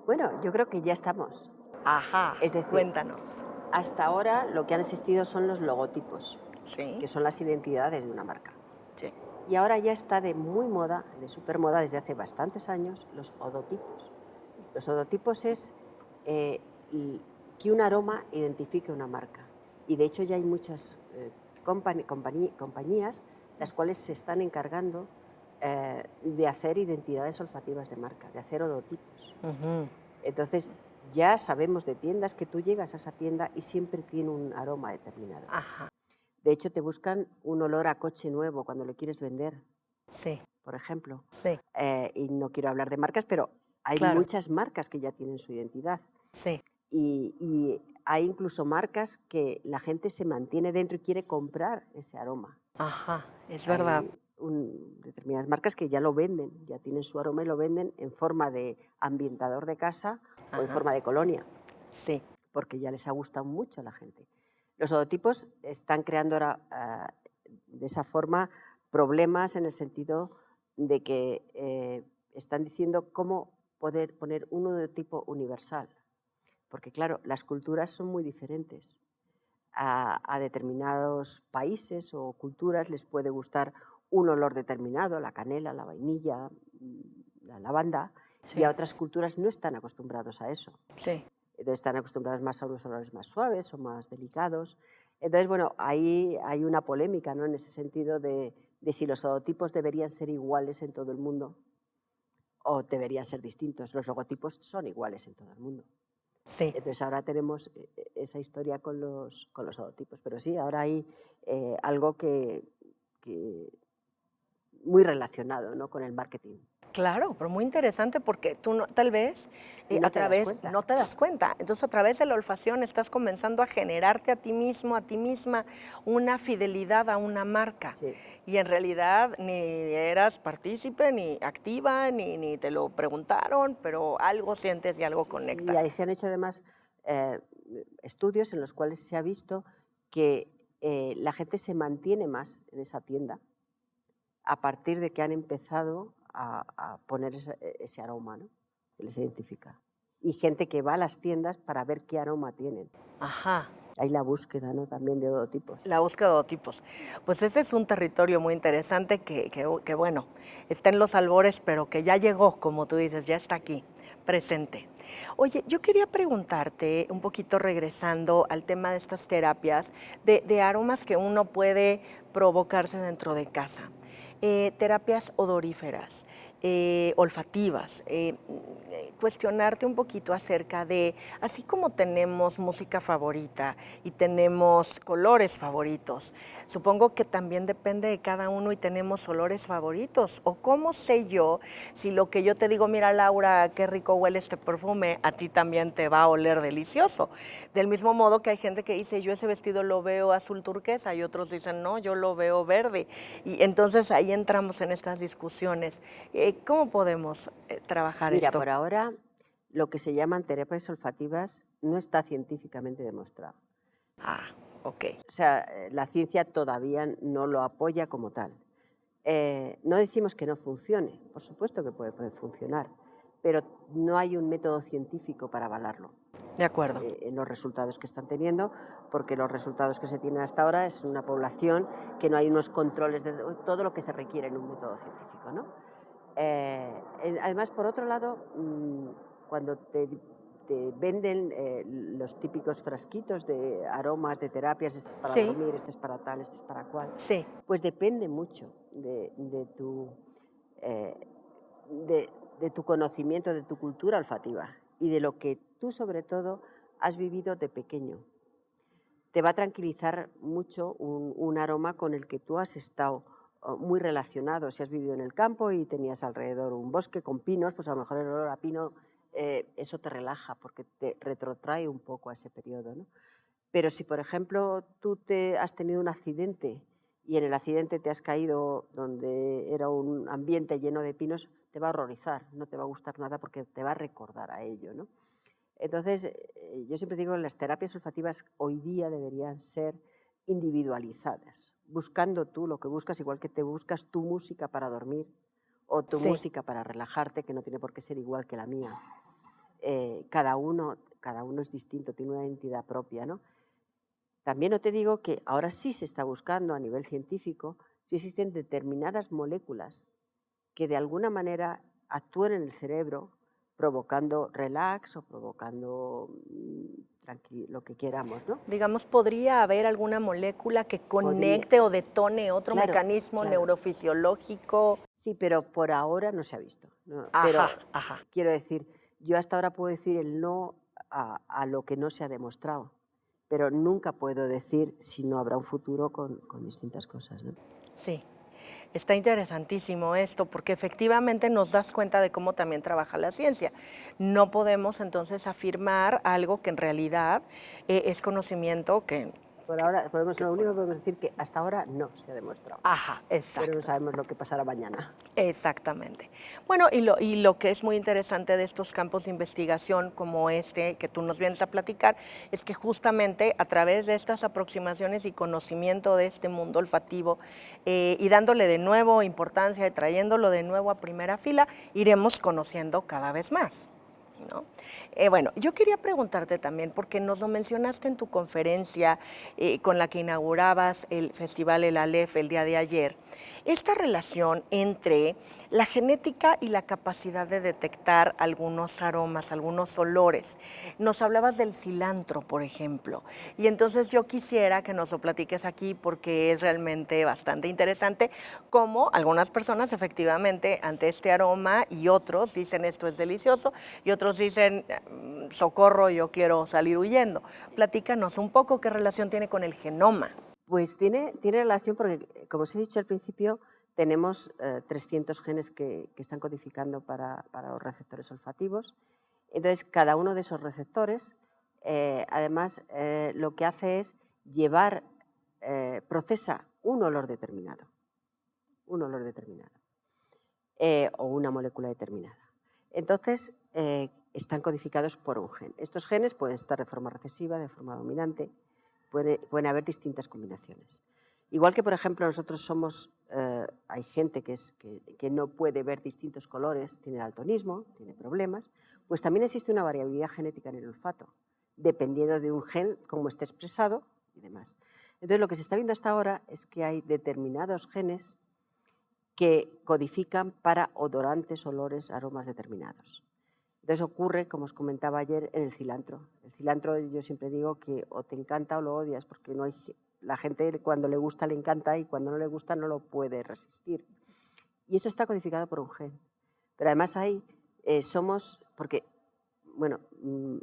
Bueno, yo creo que ya estamos. Ajá, Es decir, cuéntanos. hasta ahora lo que han existido son los logotipos, Sí, que son las identidades de una marca. sí. Y ahora ya está de muy moda, de supermoda desde hace bastantes años, los odotipos. Los odotipos es que un aroma identifique una marca. Y de hecho ya hay muchas compañías las cuales se están encargando de hacer identidades olfativas de marca, de hacer odotipos. Ujú. Entonces ya sabemos de tiendas que tú llegas a esa tienda y siempre tiene un aroma determinado. Ajá, De hecho, te buscan un olor a coche nuevo cuando le quieres vender, sí, por ejemplo. sí, Y no quiero hablar de marcas, pero hay claro, muchas marcas que ya tienen su identidad. sí, Y hay incluso marcas que la gente se mantiene dentro y quiere comprar ese aroma. ajá, es verdad, Hay determinadas marcas que ya lo venden, ya tienen su aroma y lo venden en forma de ambientador de casa o en ajá, forma de colonia, sí, porque ya les ha gustado mucho a la gente. Los odotipos están creando ahora de esa forma problemas en el sentido de que están diciendo cómo poder poner un odotipo universal, porque claro, las culturas son muy diferentes. A determinados países o culturas les puede gustar un olor determinado, la canela, la vainilla, la lavanda, y a sí, otras culturas no están acostumbrados a eso. sí, Entonces están acostumbrados más a unos olores más suaves o más delicados. Entonces, bueno, ahí hay una polémica, ¿no? En ese sentido de si los logotipos deberían ser iguales en todo el mundo o deberían ser distintos. Los logotipos son iguales en todo el mundo. sí. Entonces ahora tenemos esa historia con los logotipos. Pero sí, ahora hay algo que muy relacionado, ¿no?, con el marketing. Claro, pero muy interesante porque tú no, tal vez Y no a te das través, cuenta. no te das cuenta. Entonces a través de la olfacción estás comenzando a generarte a ti mismo, a ti misma, una fidelidad a una marca. Sí. Y en realidad ni eras partícipe, ni activa, ni te lo preguntaron, pero algo sientes y algo Sí, sí, y conectas. ahí se han hecho además eh, estudios en los cuales se ha visto que la gente se mantiene más en esa tienda a partir de que han empezado a poner ese aroma, ¿no? Que les identifica. Y gente que va a las tiendas para ver qué aroma tienen. Ajá. Hay la búsqueda, ¿no? También de odotipos. La búsqueda de tipos. Pues ese es un territorio muy interesante que, bueno, está en los albores, pero que ya llegó, como tú dices, ya está aquí, presente. Oye, yo quería preguntarte, un poquito regresando al tema de estas terapias, de aromas que uno puede provocarse dentro de casa. Terapias odoríferas, olfativas, cuestionarte un poquito acerca de, así como tenemos música favorita y tenemos colores favoritos, supongo que también depende de cada uno y tenemos olores favoritos. ¿O cómo sé yo si lo que yo te digo, mira Laura, qué rico huele este perfume, a ti también te va a oler delicioso? Del mismo modo que hay gente que dice, yo ese vestido lo veo azul turquesa y otros dicen, no, yo lo veo verde. Y entonces ahí entramos en estas discusiones. ¿Cómo podemos trabajar Mira, esto? por ahora lo que se llaman terapias olfativas no está científicamente demostrado. Ah, ok. O sea, la ciencia todavía no lo apoya como tal. No decimos que no funcione, por supuesto que puede funcionar, pero no hay un método científico para avalarlo De acuerdo. en los resultados que están teniendo, porque los resultados que se tienen hasta ahora es una población que no hay unos controles de todo lo que se requiere en un método científico, ¿no? Además, por otro lado, cuando te venden los típicos frasquitos de aromas, de terapias, este es para Sí, dormir, este es para tal, este es para cual, sí, pues depende mucho eh, de, de tu conocimiento, de tu cultura olfativa y de lo que tú sobre todo has vivido de pequeño. Te va a tranquilizar mucho un aroma con el que tú has estado muy relacionado. Si has vivido en el campo y tenías alrededor un bosque con pinos, pues a lo mejor el olor a pino, eso te relaja porque te retrotrae un poco a ese periodo, ¿no? Pero si, por ejemplo, tú te has tenido un accidente y en el accidente te has caído donde era un ambiente lleno de pinos, te va a horrorizar, no te va a gustar nada porque te va a recordar a ello, ¿no? Entonces, yo siempre digo que las terapias olfativas hoy día deberían ser individualizadas, buscando tú lo que buscas, igual que te buscas tu música para dormir o tu sí. música para relajarte, que no tiene por qué ser igual que la mía. Cada uno es distinto, tiene una identidad propia, ¿no? También no te digo que ahora sí se está buscando a nivel científico si existen determinadas moléculas que de alguna manera actúan en el cerebro provocando relax o provocando lo que queramos, ¿no? Digamos, ¿podría haber alguna molécula que Podría, conecte o detone otro claro, mecanismo claro. neurofisiológico? Sí, pero por ahora no se ha visto, ¿no? Ajá, Pero ajá. quiero decir, yo hasta ahora puedo decir el no a lo que no se ha demostrado, pero nunca puedo decir si no habrá un futuro con distintas cosas, ¿no? Sí. Está interesantísimo esto porque efectivamente nos das cuenta de cómo también trabaja la ciencia. No podemos entonces afirmar algo que en realidad es conocimiento Por ahora, que lo único que podemos decir que hasta ahora no se ha demostrado, ajá, pero no exacto. sabemos lo que pasará mañana. Exactamente. Bueno, y lo que es muy interesante de estos campos de investigación como este que tú nos vienes a platicar es que justamente a través de estas aproximaciones y conocimiento de este mundo olfativo y dándole de nuevo importancia y trayéndolo de nuevo a primera fila, iremos conociendo cada vez más, ¿no? Bueno, yo quería preguntarte también, porque nos lo mencionaste en tu conferencia con la que inaugurabas el Festival El Aleph el día de ayer, esta relación entre la genética y la capacidad de detectar algunos aromas, algunos olores. Nos hablabas del cilantro, por ejemplo, y entonces yo quisiera que nos lo platiques aquí porque es realmente bastante interesante cómo algunas personas efectivamente ante este aroma y otros dicen esto es delicioso y otros dicen socorro, yo quiero salir huyendo. Platícanos un poco qué relación tiene con el genoma. Pues tiene relación porque, como os he dicho al principio, tenemos 300 genes que están codificando para los receptores olfativos. Entonces, cada uno de esos receptores, además, lo que hace es procesa un olor determinado, o una molécula determinada. Entonces, están codificados por un gen. Estos genes pueden estar de forma recesiva, de forma dominante, pueden haber distintas combinaciones. Igual que, por ejemplo, nosotros hay gente que no puede ver distintos colores, tiene daltonismo, tiene problemas, pues también existe una variabilidad genética en el olfato, dependiendo de un gen, cómo esté expresado y demás. Entonces, lo que se está viendo hasta ahora es que hay determinados genes que codifican para odorantes, olores, aromas determinados. Entonces ocurre, como os comentaba ayer, en el cilantro. El cilantro, yo siempre digo que o te encanta o lo odias, porque la gente cuando le gusta le encanta y cuando no le gusta no lo puede resistir. Y eso está codificado por un gen. Pero además porque, bueno,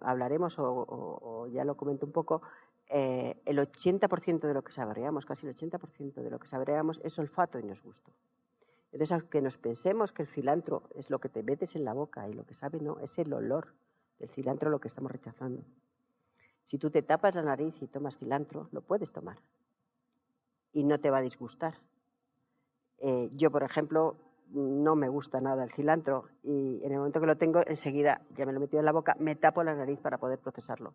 hablaremos o ya lo comento un poco, el 80% de lo que saboreamos, casi el 80% de lo que saboreamos es olfato y no es gusto. Entonces, aunque nos pensemos que el cilantro es lo que te metes en la boca y lo que sabe, no, es el olor del cilantro lo que estamos rechazando. Si tú te tapas la nariz y tomas cilantro, lo puedes tomar y no te va a disgustar. Yo, por ejemplo, no me gusta nada el cilantro y en el momento que lo tengo, enseguida ya me lo he metido en la boca, me tapo la nariz para poder procesarlo,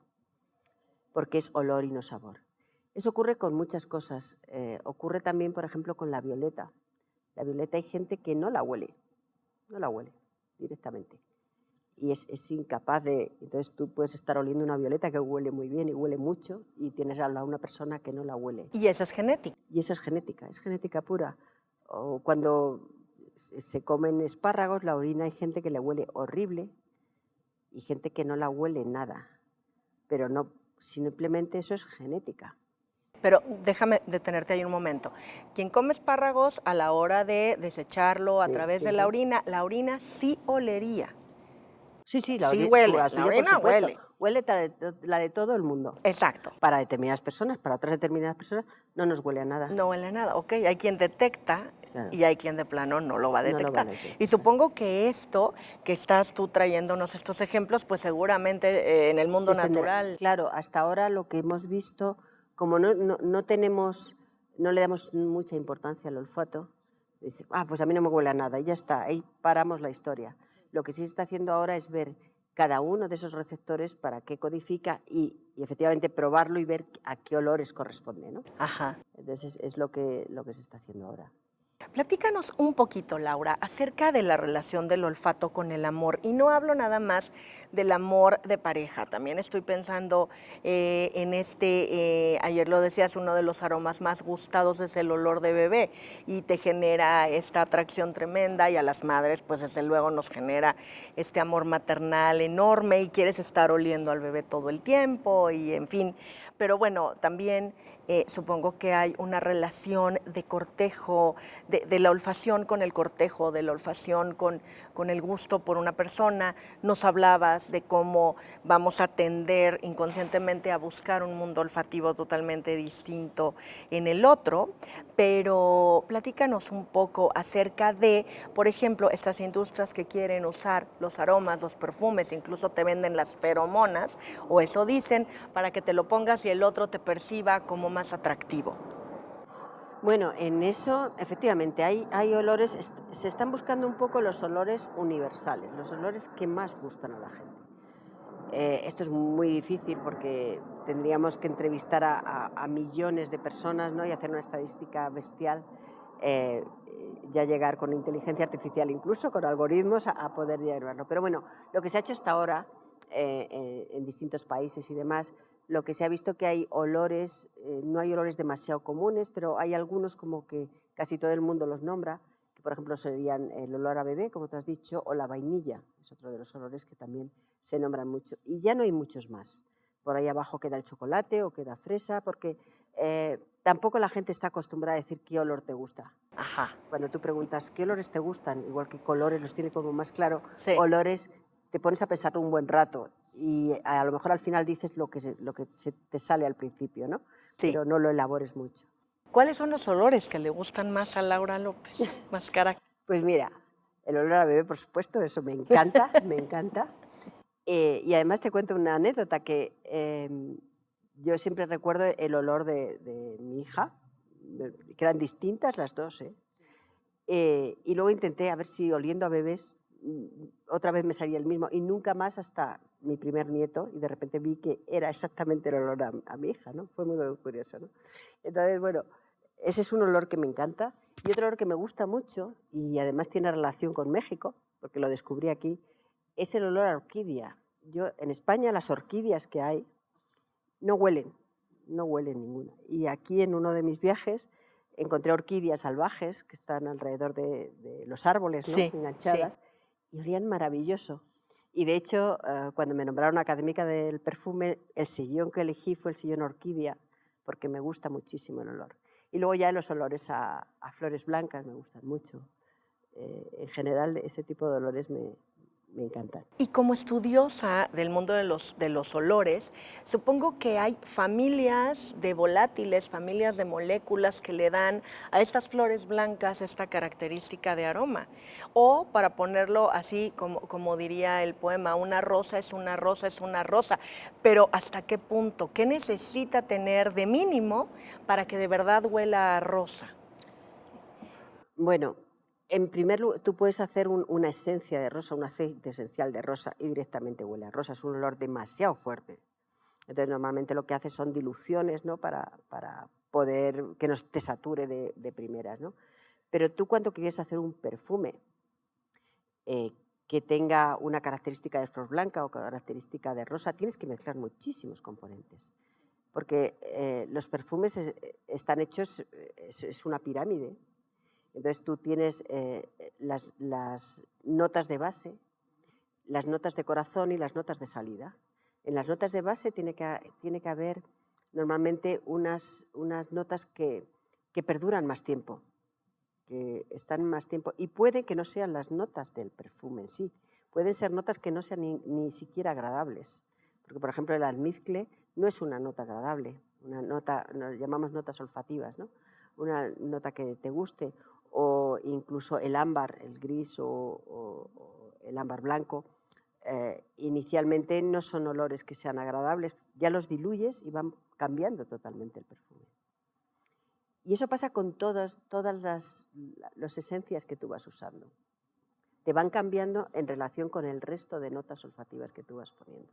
porque es olor y no sabor. Eso ocurre con muchas cosas. Ocurre también, por ejemplo, con la violeta. La violeta hay gente que no la huele directamente. Y es incapaz de... Entonces tú puedes estar oliendo una violeta que huele muy bien y huele mucho y tienes a una persona que no la huele. Y eso es genética. Y eso es genética pura. O cuando se comen espárragos, la orina hay gente que le huele horrible y gente que no la huele nada. Pero no, simplemente eso es genética. Pero déjame detenerte ahí un momento. Quien come espárragos, a la hora de desecharlo a través de la orina sí olería. Sí, la Sí orina huele, la la orina huele. Huele la de todo el mundo. Exacto. Para determinadas personas, para otras determinadas personas no nos huele a nada. No huele a nada, ok. Hay quien detecta Claro. y hay quien de plano no lo va a No lo detectar. va a detectar. Y supongo que esto que estás tú trayéndonos estos ejemplos, pues seguramente en el mundo natural. Claro, hasta ahora lo que hemos visto, como no le damos mucha importancia al olfato, dice, pues a mí no me huele a nada y ya está, ahí paramos la historia. Lo que sí se está haciendo ahora es ver cada uno de esos receptores para qué codifica y efectivamente probarlo y ver a qué olores corresponde, ¿no? Ajá. Entonces es lo que se está haciendo ahora. Platícanos un poquito, Laura, acerca de la relación del olfato con el amor. Y no hablo nada más del amor de pareja, también estoy pensando en ayer lo decías, uno de los aromas más gustados es el olor de bebé y te genera esta atracción tremenda y a las madres pues desde luego nos genera este amor maternal enorme y quieres estar oliendo al bebé todo el tiempo y en fin. Pero bueno, también supongo que hay una relación de cortejo, de la olfacción con el cortejo, de la olfacción con el gusto por una persona. Nos hablabas de cómo vamos a tender inconscientemente a buscar un mundo olfativo totalmente distinto en el otro, pero platícanos un poco acerca de, por ejemplo, estas industrias que quieren usar los aromas, los perfumes, incluso te venden las feromonas, o eso dicen, para que te lo pongas y el otro te perciba como más atractivo. Bueno, en eso, efectivamente, hay olores, se están buscando un poco los olores universales, los olores que más gustan a la gente. Esto es muy difícil porque tendríamos que entrevistar a millones de personas, ¿no? Y hacer una estadística bestial, ya llegar con inteligencia artificial, incluso con algoritmos, a poder llevarlo. Pero bueno, lo que se ha hecho hasta ahora en distintos países y demás, lo que se ha visto que hay olores, no hay olores demasiado comunes, pero hay algunos como que casi todo el mundo los nombra, que por ejemplo serían el olor a bebé, como tú has dicho, o la vainilla, es otro de los olores que también se nombran mucho. Y ya no hay muchos más. Por ahí abajo queda el chocolate o queda fresa, porque tampoco la gente está acostumbrada a decir qué olor te gusta. Ajá. Cuando tú preguntas qué olores te gustan, igual que colores los tiene como más claro, Sí. olores te pones a pensar un buen rato y a lo mejor al final dices lo que te sale al principio, ¿no? Sí. Pero no lo elabores mucho. ¿Cuáles son los olores que le gustan más a Laura López? Más cara. Pues mira, el olor a bebé, por supuesto, eso me encanta, me encanta. Y además te cuento una anécdota que yo siempre recuerdo el olor de mi hija, que eran distintas las dos, ¿eh? Y luego intenté a ver si oliendo a bebés otra vez me salía el mismo y nunca más hasta mi primer nieto y de repente vi que era exactamente el olor a mi hija, ¿no? Fue muy curioso, ¿no? Entonces, bueno, ese es un olor que me encanta y otro olor que me gusta mucho y además tiene relación con México, porque lo descubrí aquí, es el olor a orquídea. Yo, en España las orquídeas que hay no huelen ninguna. Y aquí en uno de mis viajes encontré orquídeas salvajes que están alrededor de los árboles, ¿no? Sí, Enganchadas, sí. y olían maravilloso. Y de hecho, cuando me nombraron académica del perfume, el sillón que elegí fue el sillón orquídea, porque me gusta muchísimo el olor. Y luego ya los olores a flores blancas me gustan mucho. En general, ese tipo de olores me encantan. Y como estudiosa del mundo de los olores, supongo que hay familias de volátiles, familias de moléculas que le dan a estas flores blancas esta característica de aroma. O, para ponerlo así, como diría el poema, una rosa es una rosa es una rosa. Pero ¿hasta qué punto? ¿Qué necesita tener de mínimo para que de verdad huela a rosa? Bueno, en primer lugar, tú puedes hacer una esencia de rosa, un aceite esencial de rosa y directamente huele a rosa. Es un olor demasiado fuerte. Entonces, normalmente lo que haces son diluciones, ¿no? Para poder que no te sature de primeras, ¿no? Pero tú cuando quieres hacer un perfume que tenga una característica de flor blanca o característica de rosa, tienes que mezclar muchísimos componentes. Porque los perfumes están hechos, es una pirámide. Entonces tú tienes las notas de base, las notas de corazón y las notas de salida. En las notas de base tiene que haber normalmente unas notas que perduran más tiempo, que están más tiempo, y puede que no sean las notas del perfume en sí, pueden ser notas que no sean ni siquiera agradables. Porque, por ejemplo, el almizcle no es una nota agradable, una nota, nos llamamos notas olfativas, ¿no? Una nota que te guste, o incluso el ámbar, el gris o el ámbar blanco, inicialmente no son olores que sean agradables, ya los diluyes y van cambiando totalmente el perfume. Y eso pasa con todas las esencias que tú vas usando. Te van cambiando en relación con el resto de notas olfativas que tú vas poniendo.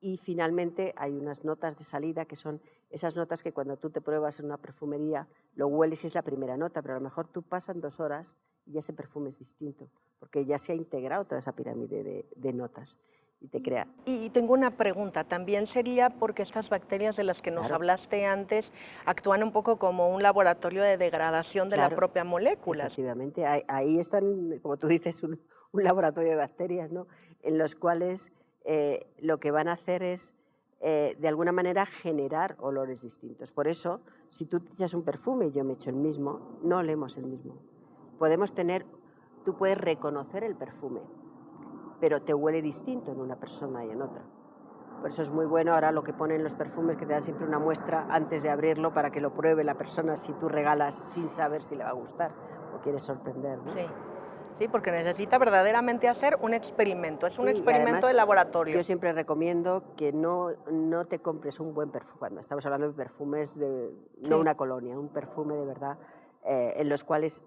Y finalmente hay unas notas de salida que son esas notas que cuando tú te pruebas en una perfumería lo hueles y es la primera nota, pero a lo mejor tú pasan 2 horas y ese perfume es distinto, porque ya se ha integrado toda esa pirámide de notas y te crea. Y tengo una pregunta, ¿también sería porque estas bacterias de las que nos Claro. hablaste antes actúan un poco como un laboratorio de degradación de la Claro, propia molécula? efectivamente, ahí están, como tú dices, un laboratorio de bacterias, ¿no? En los cuales lo que van a hacer es, de alguna manera, generar olores distintos. Por eso, si tú te echas un perfume y yo me echo el mismo, no olemos el mismo. Tú puedes reconocer el perfume, pero te huele distinto en una persona y en otra. Por eso es muy bueno ahora lo que ponen los perfumes, que te dan siempre una muestra antes de abrirlo para que lo pruebe la persona si tú regalas sin saber si le va a gustar o quieres sorprender, ¿no? Sí, sí, porque necesita verdaderamente hacer un experimento, es un Sí, y experimento además de laboratorio. yo siempre recomiendo que no te compres un buen perfume. Cuando estamos hablando de perfumes, no una colonia, un perfume de verdad, en los cuales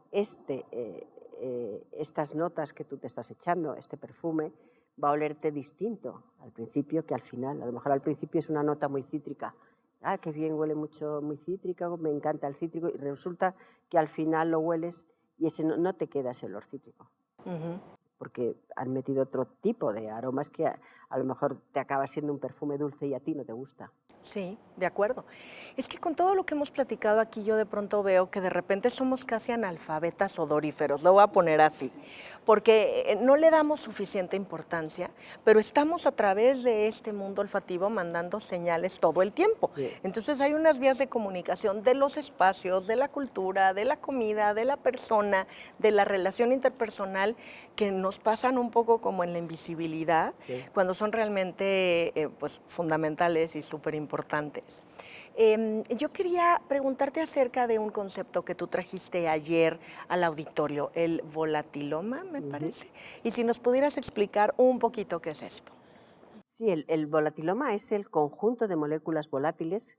estas notas que tú te estás echando, este perfume, va a olerte distinto al principio que al final. A lo mejor al principio es una nota muy cítrica. Ah, qué bien, huele mucho, muy cítrica, me encanta el cítrico, y resulta que al final lo hueles y no te queda ese olor cítrico. Porque han metido otro tipo de aromas que a lo mejor te acaba siendo un perfume dulce y a ti no te gusta. Sí, de acuerdo. Es que con todo lo que hemos platicado aquí, yo de pronto veo que de repente somos casi analfabetas odoríferos, lo voy a poner así, porque no le damos suficiente importancia, pero estamos a través de este mundo olfativo mandando señales todo el tiempo. Sí. Entonces hay unas vías de comunicación de los espacios, de la cultura, de la comida, de la persona, de la relación interpersonal, que nos pasan un poco como en la invisibilidad, Sí. cuando son realmente pues, fundamentales y súper importantes. Yo quería preguntarte acerca de un concepto que tú trajiste ayer al auditorio, el volatiloma, me parece. Y si nos pudieras explicar un poquito qué es esto. Sí, el volatiloma es el conjunto de moléculas volátiles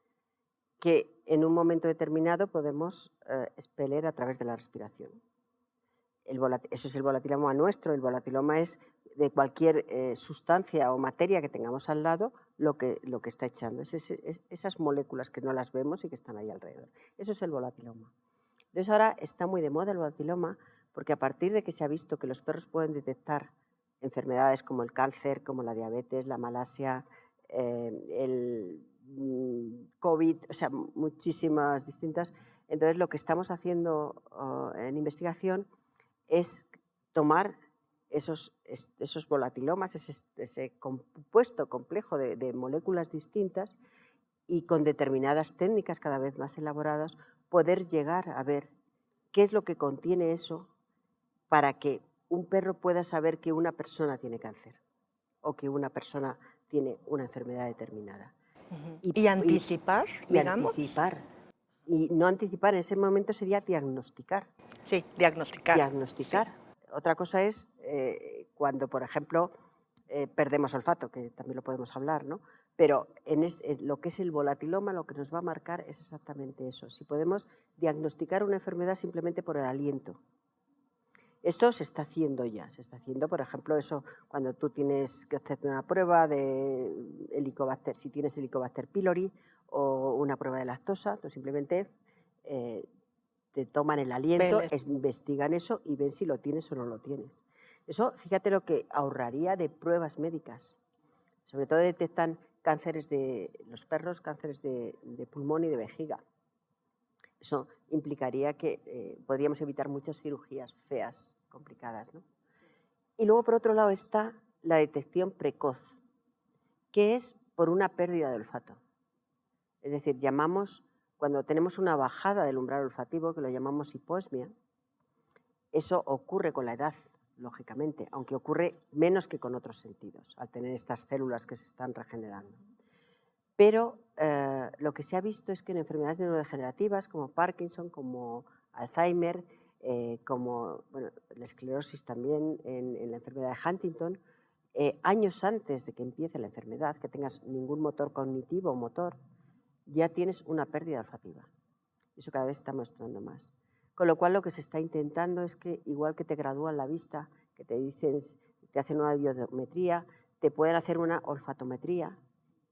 que en un momento determinado podemos expeler a través de la respiración. Eso es el volatiloma nuestro. El volatiloma es de cualquier sustancia o materia que tengamos al lado lo que está echando. Esas moléculas que no las vemos y que están ahí alrededor. Eso es el volatiloma. Entonces ahora está muy de moda el volatiloma porque a partir de que se ha visto que los perros pueden detectar enfermedades como el cáncer, como la diabetes, la malasia, el COVID, o sea, muchísimas distintas. Entonces lo que estamos haciendo en investigación es tomar esos volatilomas, ese compuesto complejo de moléculas distintas y con determinadas técnicas cada vez más elaboradas poder llegar a ver qué es lo que contiene eso para que un perro pueda saber que una persona tiene cáncer o que una persona tiene una enfermedad determinada. ¿Y anticipar, digamos? Anticipar. Y no anticipar, en ese momento sería diagnosticar. Sí, diagnosticar. Diagnosticar. Sí. Otra cosa es cuando, por ejemplo, perdemos olfato, que también lo podemos hablar, ¿no? Pero en lo que es el volatiloma, lo que nos va a marcar es exactamente eso. Si podemos diagnosticar una enfermedad simplemente por el aliento. Esto se está haciendo ya. Se está haciendo, por ejemplo, eso cuando tú tienes que hacerte una prueba de Helicobacter, si tienes Helicobacter pylori o una prueba de lactosa, tú simplemente te toman el aliento, investigan eso y ven si lo tienes o no lo tienes. Eso, fíjate lo que ahorraría de pruebas médicas. Sobre todo detectan cánceres de los perros, cánceres de pulmón y de vejiga. Eso implicaría que podríamos evitar muchas cirugías feas, complicadas, ¿no? Y luego, por otro lado, está la detección precoz, que es por una pérdida de olfato. Es decir, cuando tenemos una bajada del umbral olfativo, que lo llamamos hiposmia, eso ocurre con la edad, lógicamente, aunque ocurre menos que con otros sentidos, al tener estas células que se están regenerando. Pero lo que se ha visto es que en enfermedades neurodegenerativas como Parkinson, como Alzheimer, como la esclerosis también, en la enfermedad de Huntington, años antes de que empiece la enfermedad, que tengas ningún motor cognitivo o motor, ya tienes una pérdida olfativa. Eso cada vez se está mostrando más. Con lo cual lo que se está intentando es que, igual que te gradúan la vista, que te hacen una audiometría, te pueden hacer una olfatometría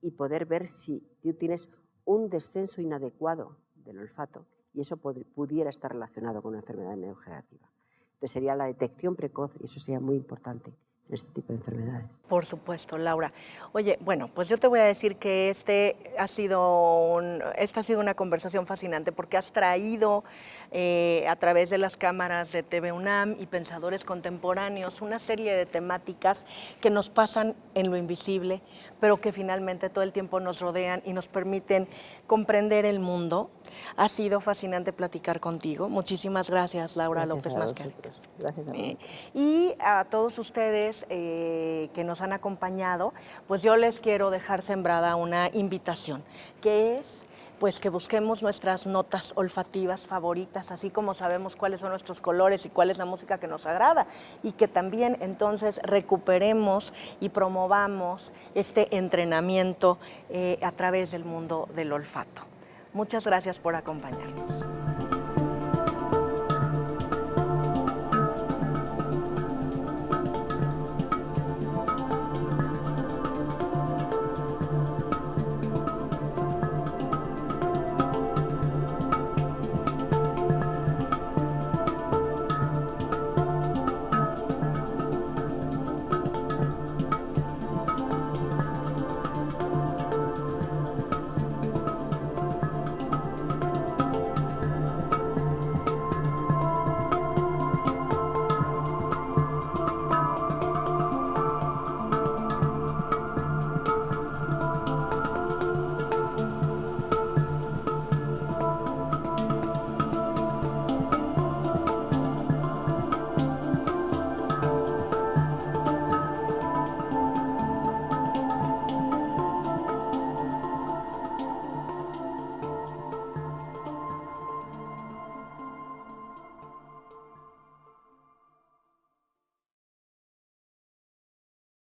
y poder ver si tú tienes un descenso inadecuado del olfato y eso pudiera estar relacionado con una enfermedad neurodegenerativa. Entonces sería la detección precoz y eso sería muy importante en este tipo de enfermedades. Por supuesto, Laura. Oye, bueno, pues yo te voy a decir que esta ha sido una conversación fascinante porque has traído a través de las cámaras de TV UNAM y Pensadores Contemporáneos una serie de temáticas que nos pasan en lo invisible, pero que finalmente todo el tiempo nos rodean y nos permiten comprender el mundo. Ha sido fascinante platicar contigo. Muchísimas gracias, Laura López Mascari. Gracias a vosotros. Y a todos ustedes que nos han acompañado, pues yo les quiero dejar sembrada una invitación, que es pues que busquemos nuestras notas olfativas favoritas, así como sabemos cuáles son nuestros colores y cuál es la música que nos agrada, y que también entonces recuperemos y promovamos este entrenamiento a través del mundo del olfato. Muchas gracias por acompañarnos.